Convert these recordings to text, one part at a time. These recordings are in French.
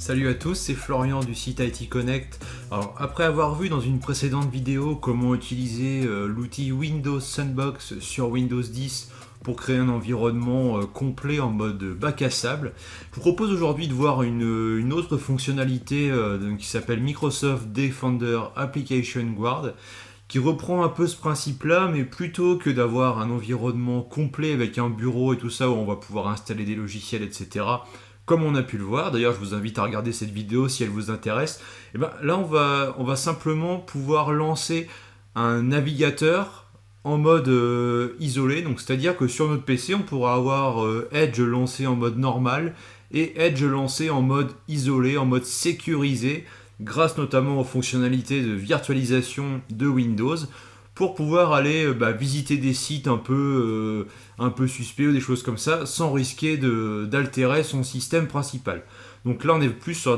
Salut à tous, c'est Florian du site IT Connect. Alors, après avoir vu dans une précédente vidéo comment utiliser l'outil Windows Sandbox sur Windows 10 pour créer un environnement complet en mode bac à sable, je vous propose aujourd'hui de voir une autre fonctionnalité qui s'appelle Microsoft Defender Application Guard, qui reprend un peu ce principe-là, mais plutôt que d'avoir un environnement complet avec un bureau et tout ça où on va pouvoir installer des logiciels, etc., comme on a pu le voir. D'ailleurs, je vous invite à regarder cette vidéo si elle vous intéresse. Et ben, là, on va simplement pouvoir lancer un navigateur en mode isolé. Donc, c'est-à-dire que sur notre PC, on pourra avoir Edge lancé en mode normal et Edge lancé en mode isolé, en mode sécurisé, grâce notamment aux fonctionnalités de virtualisation de Windows, pour pouvoir aller visiter des sites un peu suspects ou des choses comme ça, sans risquer d'altérer son système principal. Donc là, on est plus sur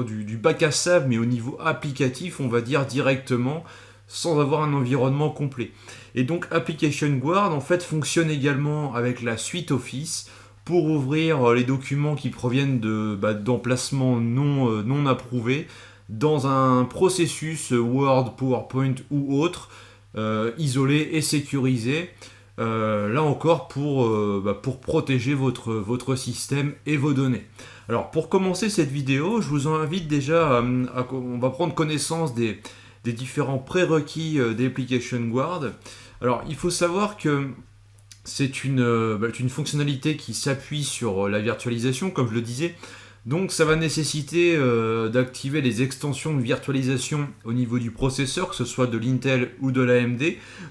du bac à sable, mais au niveau applicatif, on va dire directement, sans avoir un environnement complet. Et donc Application Guard, en fait, fonctionne également avec la suite Office pour ouvrir les documents qui proviennent d'emplacements non approuvés dans un processus Word, PowerPoint ou autre, isolé et sécurisé, là encore pour protéger votre système et vos données. Alors pour commencer cette vidéo, je vous invite déjà on va prendre connaissance des différents prérequis d'Application Guard. Alors il faut savoir que c'est une fonctionnalité qui s'appuie sur la virtualisation, comme je le disais. Donc ça va nécessiter d'activer les extensions de virtualisation au niveau du processeur, que ce soit de l'Intel ou de l'AMD,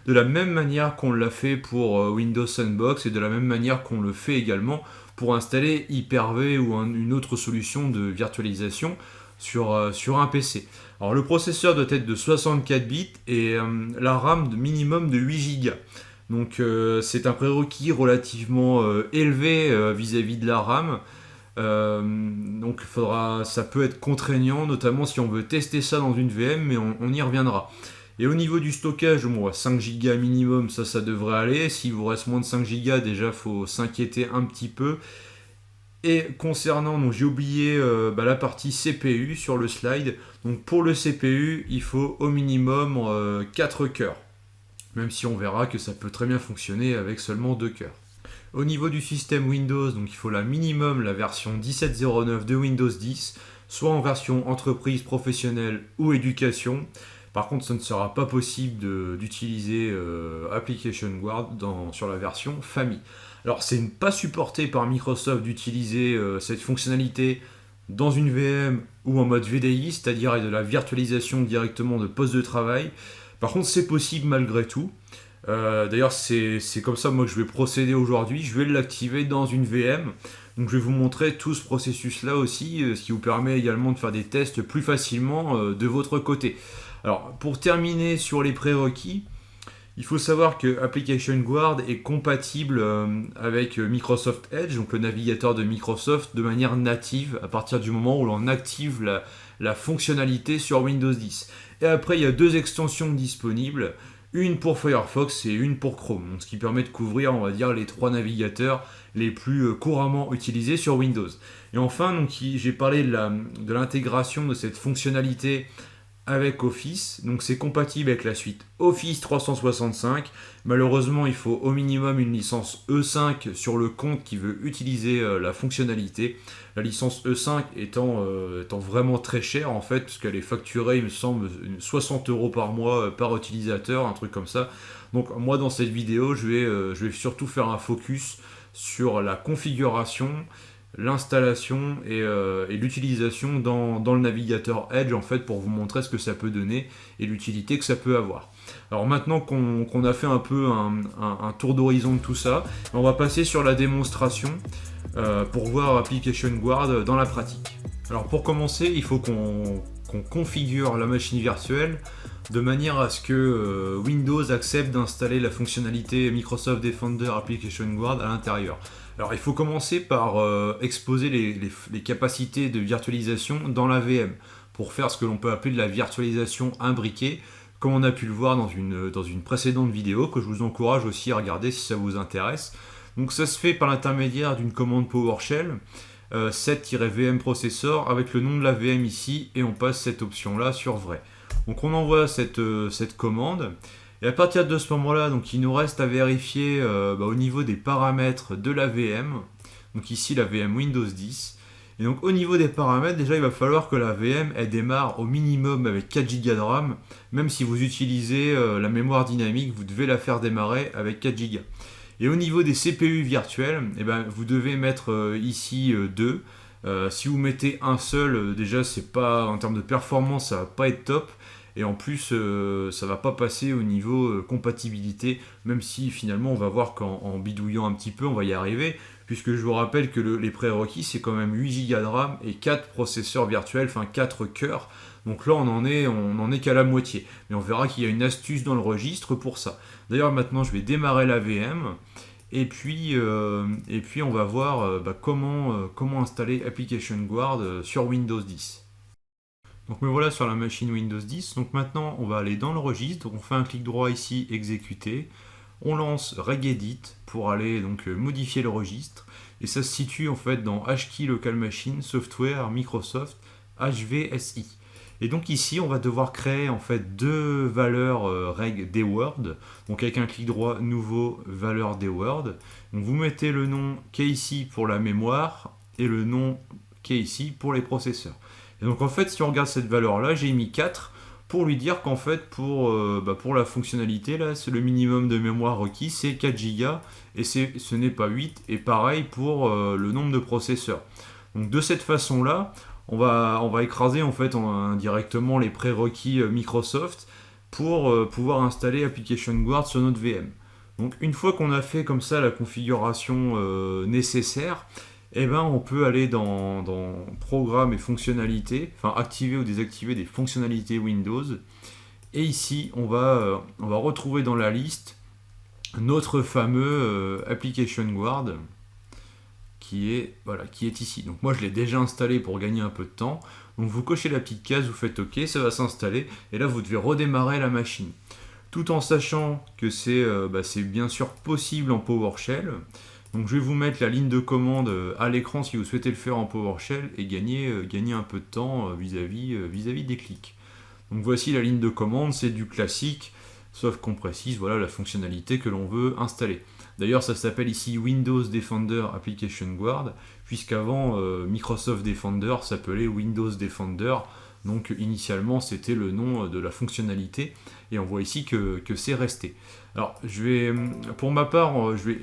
de la même manière qu'on l'a fait pour Windows Sandbox et de la même manière qu'on le fait également pour installer Hyper-V ou une autre solution de virtualisation sur un PC. Alors le processeur doit être de 64 bits et la RAM de minimum de 8 Go. Donc c'est un prérequis relativement élevé vis-à-vis de la RAM. Donc ça peut être contraignant, notamment si on veut tester ça dans une VM, mais on y reviendra. Et au niveau du stockage, 5 Go minimum, ça devrait aller. S'il vous reste moins de 5 Go, déjà faut s'inquiéter un petit peu. Et concernant, donc j'ai oublié la partie CPU sur le slide. Donc pour le CPU, il faut au minimum 4 cœurs. Même si on verra que ça peut très bien fonctionner avec seulement 2 cœurs. Au niveau du système Windows, donc il faut minimum la version 17.09 de Windows 10, soit en version entreprise, professionnelle ou éducation. Par contre, ce ne sera pas possible d'utiliser Application Guard sur la version famille. Alors, c'est pas supporté par Microsoft d'utiliser cette fonctionnalité dans une VM ou en mode VDI, c'est-à-dire de la virtualisation directement de poste de travail. Par contre, c'est possible malgré tout. D'ailleurs, c'est comme ça moi que je vais procéder aujourd'hui. Je vais l'activer dans une VM. Donc, je vais vous montrer tout ce processus-là aussi, ce qui vous permet également de faire des tests plus facilement de votre côté. Alors, pour terminer sur les prérequis, il faut savoir que Application Guard est compatible avec Microsoft Edge, donc le navigateur de Microsoft, de manière native à partir du moment où l'on active la fonctionnalité sur Windows 10. Et après, il y a deux extensions disponibles, une pour Firefox et une pour Chrome, donc ce qui permet de couvrir, on va dire, les trois navigateurs les plus couramment utilisés sur Windows. Et enfin, donc, j'ai parlé de l'intégration de cette fonctionnalité avec Office, donc c'est compatible avec la suite Office 365. Malheureusement, il faut au minimum une licence E5 sur le compte qui veut utiliser la fonctionnalité. La licence E5 étant vraiment très chère en fait, puisqu'elle est facturée, il me semble, 60 € par mois par utilisateur, un truc comme ça. Donc moi, dans cette vidéo, je vais surtout faire un focus sur la configuration, l'installation et l'utilisation dans le navigateur Edge en fait, pour vous montrer ce que ça peut donner et l'utilité que ça peut avoir. Alors maintenant qu'on a fait un peu un tour d'horizon de tout ça, on va passer sur la démonstration pour voir Application Guard dans la pratique. Alors pour commencer, il faut qu'on configure la machine virtuelle de manière à ce que Windows accepte d'installer la fonctionnalité Microsoft Defender Application Guard à l'intérieur. Alors il faut commencer par exposer les capacités de virtualisation dans la VM pour faire ce que l'on peut appeler de la virtualisation imbriquée, comme on a pu le voir dans une précédente vidéo que je vous encourage aussi à regarder si ça vous intéresse. Donc ça se fait par l'intermédiaire d'une commande PowerShell set-vm processor avec le nom de la VM ici et on passe cette option là sur vrai. Donc on envoie cette commande et à partir de ce moment là, donc il nous reste à vérifier au niveau des paramètres de la VM, donc ici la VM Windows 10. Et donc au niveau des paramètres, déjà il va falloir que la VM elle démarre au minimum avec 4 Go de RAM. Même si vous utilisez la mémoire dynamique, vous devez la faire démarrer avec 4 Go. Et au niveau des CPU virtuels, eh ben, vous devez mettre ici 2. Si vous mettez un seul, déjà c'est pas en termes de performance, ça va pas être top. Et en plus, ça va pas passer au niveau compatibilité, même si finalement on va voir qu'en bidouillant un petit peu, on va y arriver, puisque je vous rappelle que les prérequis, c'est quand même 8 Go de RAM et 4 processeurs virtuels, enfin 4 cœurs. Donc là, on en est qu'à la moitié. Mais on verra qu'il y a une astuce dans le registre pour ça. D'ailleurs, maintenant, je vais démarrer la VM. Et puis on va voir comment installer Application Guard sur Windows 10. Donc me voilà sur la machine Windows 10. Donc maintenant, on va aller dans le registre. Donc on fait un clic droit ici, exécuter. On lance regedit pour aller donc modifier le registre. Et ça se situe en fait dans HKey Local Machine, Software, Microsoft, HVSI. Et donc ici, on va devoir créer en fait deux valeurs reg dword. Donc avec un clic droit, nouveau, valeur dword. Donc vous mettez le nom qui est ici pour la mémoire et le nom qui est ici pour les processeurs. Et donc en fait, si on regarde cette valeur-là, j'ai mis 4 pour lui dire qu'en fait, pour la fonctionnalité, là, c'est le minimum de mémoire requis, c'est 4 Go et ce n'est pas 8. Et pareil pour le nombre de processeurs. Donc de cette façon-là, on va écraser en fait indirectement les prérequis Microsoft pour pouvoir installer Application Guard sur notre VM. Donc une fois qu'on a fait comme ça la configuration nécessaire, eh ben, on peut aller dans Programmes et fonctionnalités, enfin activer ou désactiver des fonctionnalités Windows. Et ici, on va retrouver dans la liste notre fameux Application Guard qui est ici. Donc moi, je l'ai déjà installé pour gagner un peu de temps. Donc vous cochez la petite case, vous faites OK, ça va s'installer. Et là, vous devez redémarrer la machine. Tout en sachant que c'est bien sûr possible en PowerShell. Donc je vais vous mettre la ligne de commande à l'écran si vous souhaitez le faire en PowerShell et gagner un peu de temps vis-à-vis des clics. Donc voici la ligne de commande, c'est du classique, sauf qu'on précise voilà, la fonctionnalité que l'on veut installer. D'ailleurs ça s'appelle ici Windows Defender Application Guard, puisqu'avant Microsoft Defender s'appelait Windows Defender. Donc initialement c'était le nom de la fonctionnalité et on voit ici que c'est resté. Alors pour ma part,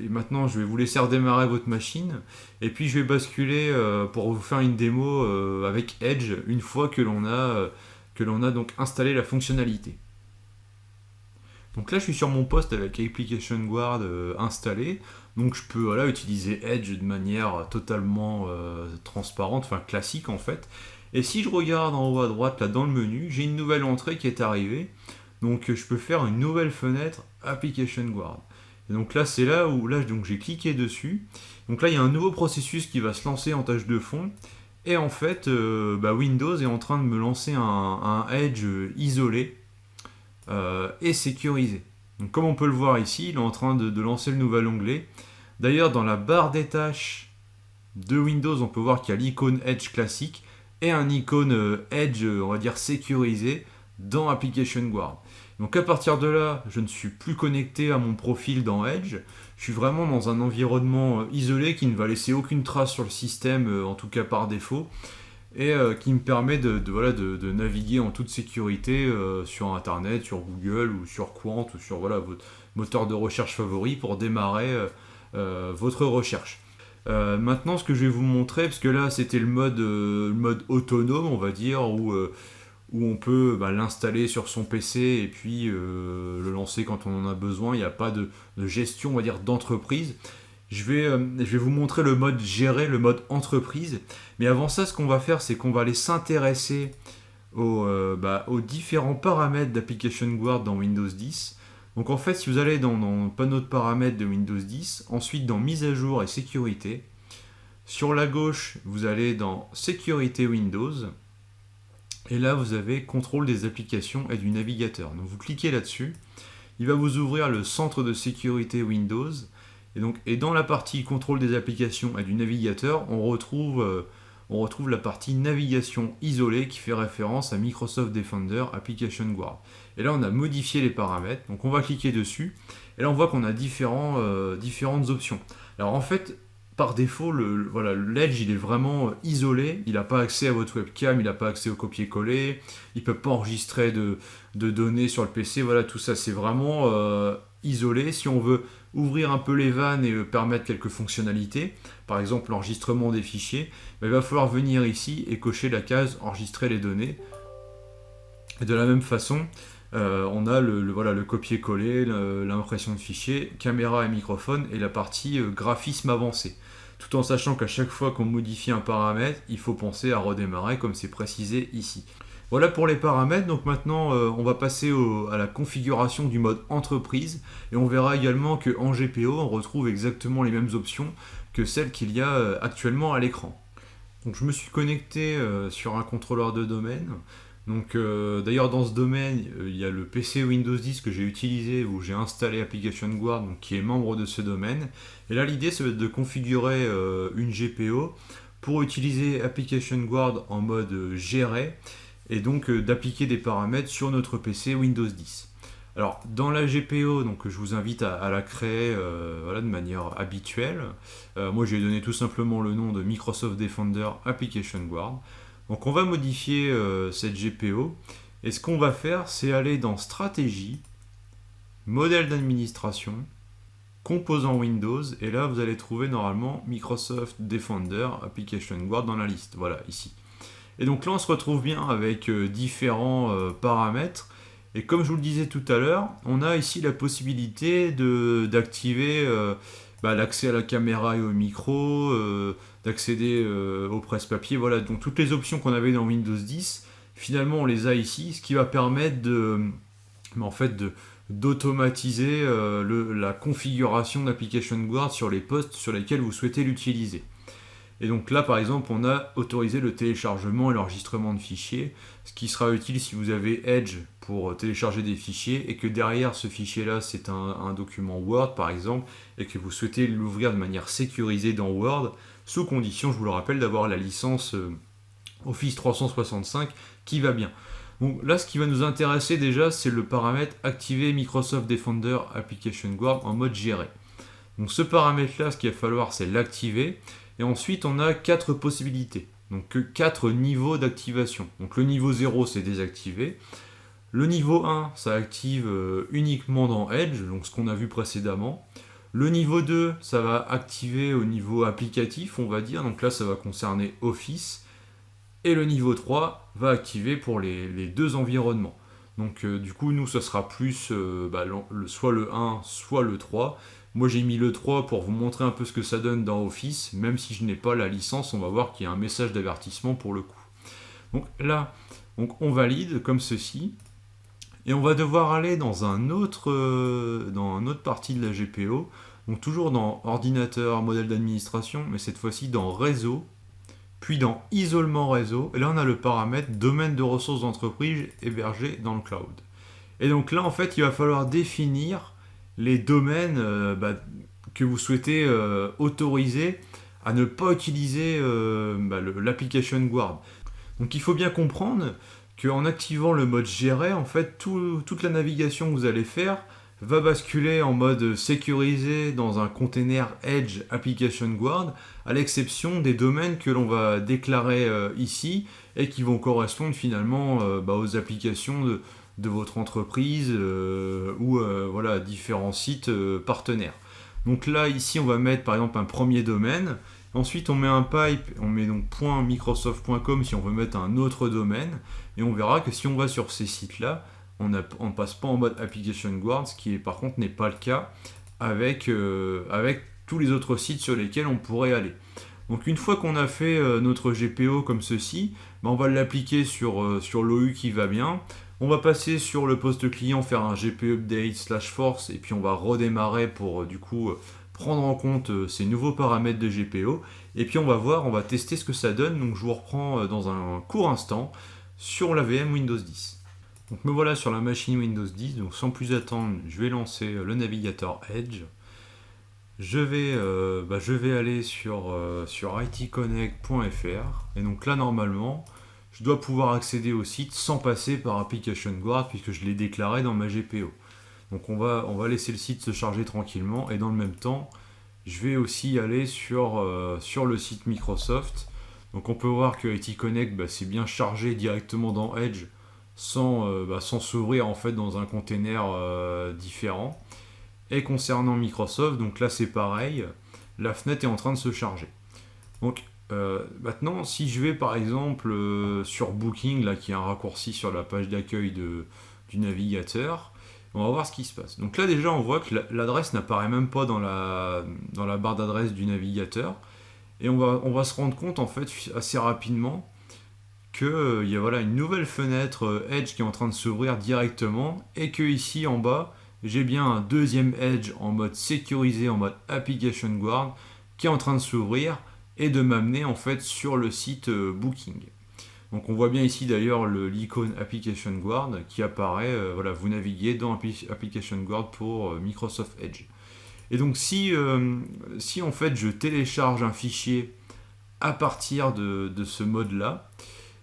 maintenant je vais vous laisser redémarrer votre machine et puis je vais basculer pour vous faire une démo avec Edge une fois que l'on a donc installé la fonctionnalité. Donc là je suis sur mon poste avec Application Guard installé, donc je peux utiliser Edge de manière totalement transparente, enfin classique en fait. Et si je regarde en haut à droite, là dans le menu, j'ai une nouvelle entrée qui est arrivée. Donc je peux faire une nouvelle fenêtre Application Guard. Et donc là, c'est là où donc j'ai cliqué dessus. Donc là, il y a un nouveau processus qui va se lancer en tâche de fond. Et en fait, Windows est en train de me lancer un Edge isolé et sécurisé. Donc comme on peut le voir ici, il est en train de lancer le nouvel onglet. D'ailleurs, dans la barre des tâches de Windows, on peut voir qu'il y a l'icône Edge classique et un icône Edge, on va dire, sécurisé dans Application Guard. Donc à partir de là, je ne suis plus connecté à mon profil dans Edge. Je suis vraiment dans un environnement isolé qui ne va laisser aucune trace sur le système, en tout cas par défaut, et qui me permet de naviguer en toute sécurité sur Internet, sur Google ou sur Qwant ou sur votre moteur de recherche favori pour démarrer votre recherche. Maintenant, ce que je vais vous montrer, parce que là c'était le mode autonome, on va dire, où on peut l'installer sur son PC et puis le lancer quand on en a besoin. Il n'y a pas de gestion, on va dire, d'entreprise. Je vais vous montrer le mode gérer, le mode entreprise. Mais avant ça, ce qu'on va faire, c'est qu'on va aller s'intéresser aux différents paramètres d'Application Guard dans Windows 10. Donc en fait, si vous allez dans le panneau de paramètres de Windows 10, ensuite dans mise à jour et sécurité, sur la gauche, vous allez dans sécurité Windows, et là vous avez contrôle des applications et du navigateur. Donc vous cliquez là-dessus, il va vous ouvrir le centre de sécurité Windows, Et dans la partie contrôle des applications et du navigateur, on retrouve la partie navigation isolée qui fait référence à Microsoft Defender Application Guard. Et là, on a modifié les paramètres, donc on va cliquer dessus, et là on voit qu'on a différentes options. Alors en fait, par défaut, l'Edge il est vraiment isolé, il n'a pas accès à votre webcam, il n'a pas accès au copier-coller, il ne peut pas enregistrer de données sur le PC, voilà, tout ça c'est vraiment isolé. Si on veut ouvrir un peu les vannes et permettre quelques fonctionnalités, par exemple l'enregistrement des fichiers, il va falloir venir ici et cocher la case enregistrer les données. Et de la même façon, on a le copier-coller, l'impression de fichiers, caméra et microphone et la partie graphisme avancé. Tout en sachant qu'à chaque fois qu'on modifie un paramètre, il faut penser à redémarrer comme c'est précisé ici. Voilà pour les paramètres, donc maintenant on va passer à la configuration du mode entreprise et on verra également qu'en GPO on retrouve exactement les mêmes options que celles qu'il y a actuellement à l'écran. Donc je me suis connecté sur un contrôleur de domaine. Donc d'ailleurs dans ce domaine il y a le PC Windows 10 que j'ai utilisé où j'ai installé Application Guard donc, qui est membre de ce domaine. Et là l'idée ça va être de configurer une GPO pour utiliser Application Guard en mode géré et donc d'appliquer des paramètres sur notre PC Windows 10. Alors dans la GPO, donc, je vous invite à la créer de manière habituelle. Moi j'ai donné tout simplement le nom de Microsoft Defender Application Guard. Donc on va modifier cette GPO et ce qu'on va faire c'est aller dans Stratégie, Modèle d'administration, Composants Windows et là vous allez trouver normalement Microsoft Defender Application Guard dans la liste, voilà ici. Et donc là on se retrouve bien avec différents paramètres et comme je vous le disais tout à l'heure, on a ici la possibilité d'activer l'accès à la caméra et au micro, d'accéder au presse-papier, voilà, donc toutes les options qu'on avait dans Windows 10, finalement on les a ici, ce qui va permettre d'automatiser la configuration d'Application Guard sur les postes sur lesquels vous souhaitez l'utiliser. Et donc là par exemple on a autorisé le téléchargement et l'enregistrement de fichiers, ce qui sera utile si vous avez Edge pour télécharger des fichiers et que derrière ce fichier là c'est un document Word par exemple et que vous souhaitez l'ouvrir de manière sécurisée dans Word, sous condition, je vous le rappelle, d'avoir la licence Office 365 qui va bien. Donc là ce qui va nous intéresser déjà c'est le paramètre activer Microsoft Defender Application Guard en mode géré. Donc ce paramètre là ce qu'il va falloir c'est l'activer. Et ensuite, on a 4 possibilités, donc 4 niveaux d'activation. Donc le niveau 0, c'est désactivé. Le niveau 1, ça active uniquement dans Edge, donc ce qu'on a vu précédemment. Le niveau 2, ça va activer au niveau applicatif, on va dire, donc là, ça va concerner Office. Et le niveau 3 va activer pour les deux environnements. Donc du coup, nous, ça sera plus soit le 1, soit le 3. Moi j'ai mis le 3 pour vous montrer un peu ce que ça donne dans Office, même si je n'ai pas la licence, on va voir qu'il y a un message d'avertissement pour le coup. Donc là, on valide comme ceci, et on va devoir aller dans une autre partie de la GPO, donc toujours dans ordinateur, modèle d'administration, mais cette fois-ci dans réseau, puis dans isolement réseau, et là on a le paramètre domaine de ressources d'entreprise hébergé dans le cloud. Et donc là en fait il va falloir définir les domaines que vous souhaitez autoriser à ne pas utiliser l'application Guard. Donc il faut bien comprendre qu'en activant le mode géré, en fait, toute la navigation que vous allez faire va basculer en mode sécurisé dans un container Edge Application Guard, à l'exception des domaines que l'on va déclarer ici et qui vont correspondre finalement aux applications de votre entreprise ou différents sites partenaires. Donc là, ici, on va mettre par exemple un premier domaine. Ensuite, on met un pipe, on met donc .microsoft.com si on veut mettre un autre domaine. Et on verra que si on va sur ces sites-là, on ne passe pas en mode Application Guard, ce qui par contre n'est pas le cas avec tous les autres sites sur lesquels on pourrait aller. Donc une fois qu'on a fait notre GPO comme ceci, on va l'appliquer sur l'OU qui va bien. On va passer sur le poste client, faire un GPO update /force et puis on va redémarrer pour du coup prendre en compte ces nouveaux paramètres de GPO. Et puis on va tester ce que ça donne. Donc je vous reprends dans un court instant sur la VM Windows 10. Donc me voilà sur la machine Windows 10, donc sans plus attendre, je vais lancer le navigateur Edge. je vais aller sur itconnect.fr et donc là normalement je dois pouvoir accéder au site sans passer par Application Guard puisque je l'ai déclaré dans ma GPO. Donc on va laisser le site se charger tranquillement et dans le même temps je vais aussi aller sur le site Microsoft. Donc on peut voir que IT Connect c'est bien chargé directement dans Edge sans s'ouvrir en fait dans un container différent. Et concernant Microsoft, donc là c'est pareil, la fenêtre est en train de se charger. Donc maintenant, si je vais par exemple sur Booking, là qui est un raccourci sur la page d'accueil du navigateur, on va voir ce qui se passe. Donc là déjà on voit que l'adresse n'apparaît même pas dans la barre d'adresse du navigateur. Et on va se rendre compte en fait assez rapidement qu'il y a voilà, une nouvelle fenêtre Edge qui est en train de s'ouvrir directement et que ici en bas, j'ai bien un deuxième Edge en mode sécurisé, en mode Application Guard, qui est en train de s'ouvrir et de m'amener en fait sur le site Booking. Donc on voit bien ici d'ailleurs l'icône Application Guard qui apparaît, voilà, vous naviguez dans Application Guard pour Microsoft Edge. Et donc si en fait je télécharge un fichier à partir de ce mode-là,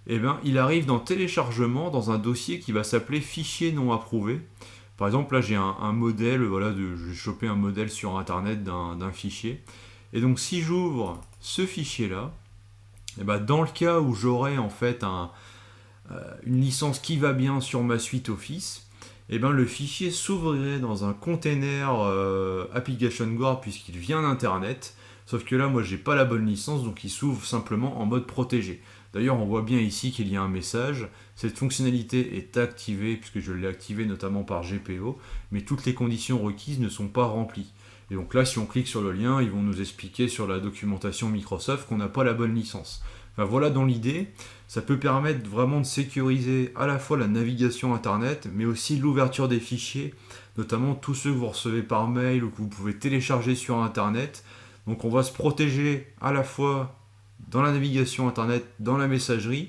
eh bien, il arrive dans téléchargement dans un dossier qui va s'appeler fichier non approuvé. Par exemple, là j'ai un modèle, voilà, j'ai chopé un modèle sur internet d'un fichier. Et donc si j'ouvre ce fichier-là, eh ben, dans le cas où j'aurais en fait une licence qui va bien sur ma suite Office, eh ben, le fichier s'ouvrirait dans un container Application Guard puisqu'il vient d'Internet. Sauf que là, moi, j'ai pas la bonne licence, donc il s'ouvre simplement en mode protégé. D'ailleurs, on voit bien ici qu'il y a un message. Cette fonctionnalité est activée, puisque je l'ai activée notamment par GPO, mais toutes les conditions requises ne sont pas remplies. Et donc là, si on clique sur le lien, ils vont nous expliquer sur la documentation Microsoft qu'on n'a pas la bonne licence. Enfin, voilà dans l'idée, ça peut permettre vraiment de sécuriser à la fois la navigation Internet, mais aussi l'ouverture des fichiers, notamment tous ceux que vous recevez par mail ou que vous pouvez télécharger sur Internet. Donc on va se protéger à la fois dans la navigation Internet, dans la messagerie,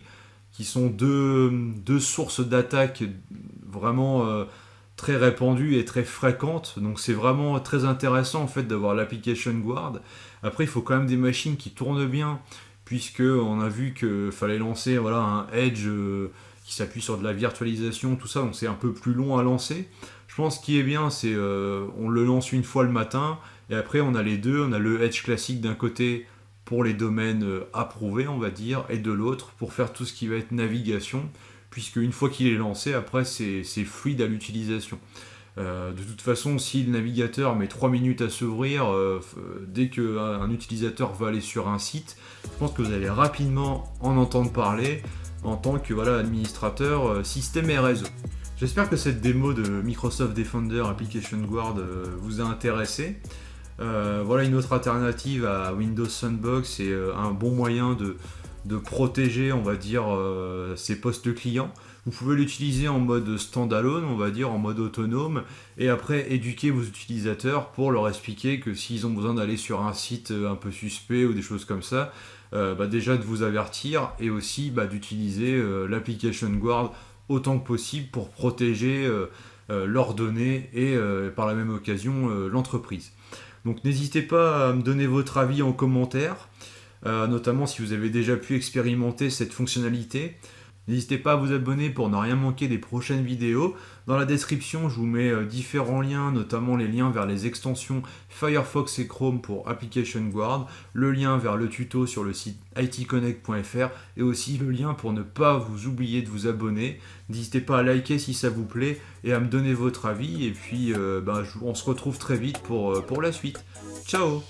qui sont deux sources d'attaque vraiment très répandues et très fréquentes. Donc c'est vraiment très intéressant en fait d'avoir l'application Guard. Après il faut quand même des machines qui tournent bien, puisque on a vu qu'il fallait lancer voilà, un Edge qui s'appuie sur de la virtualisation, tout ça, donc c'est un peu plus long à lancer. Je pense qu'il est bien, c'est on le lance une fois le matin, et après on a les deux, on a le Edge classique d'un côté pour les domaines approuvés on va dire, et de l'autre pour faire tout ce qui va être navigation, puisque une fois qu'il est lancé, après c'est fluide à l'utilisation. De toute façon, si le navigateur met 3 minutes à s'ouvrir, dès qu'un utilisateur va aller sur un site, je pense que vous allez rapidement en entendre parler en tant que voilà, administrateur système et réseau. J'espère que cette démo de Microsoft Defender Application Guard vous a intéressé. Voilà une autre alternative à Windows Sandbox et un bon moyen de protéger, on va dire, ses postes clients. Vous pouvez l'utiliser en mode standalone, on va dire, en mode autonome, et après éduquer vos utilisateurs pour leur expliquer que s'ils ont besoin d'aller sur un site un peu suspect ou des choses comme ça, déjà de vous avertir et aussi d'utiliser l'application Guard autant que possible pour protéger leurs données et par la même occasion l'entreprise. Donc n'hésitez pas à me donner votre avis en commentaire, notamment si vous avez déjà pu expérimenter cette fonctionnalité. N'hésitez pas à vous abonner pour ne rien manquer des prochaines vidéos. Dans la description, je vous mets différents liens, notamment les liens vers les extensions Firefox et Chrome pour Application Guard, le lien vers le tuto sur le site itconnect.fr et aussi le lien pour ne pas vous oublier de vous abonner. N'hésitez pas à liker si ça vous plaît et à me donner votre avis. Et puis, on se retrouve très vite pour la suite. Ciao!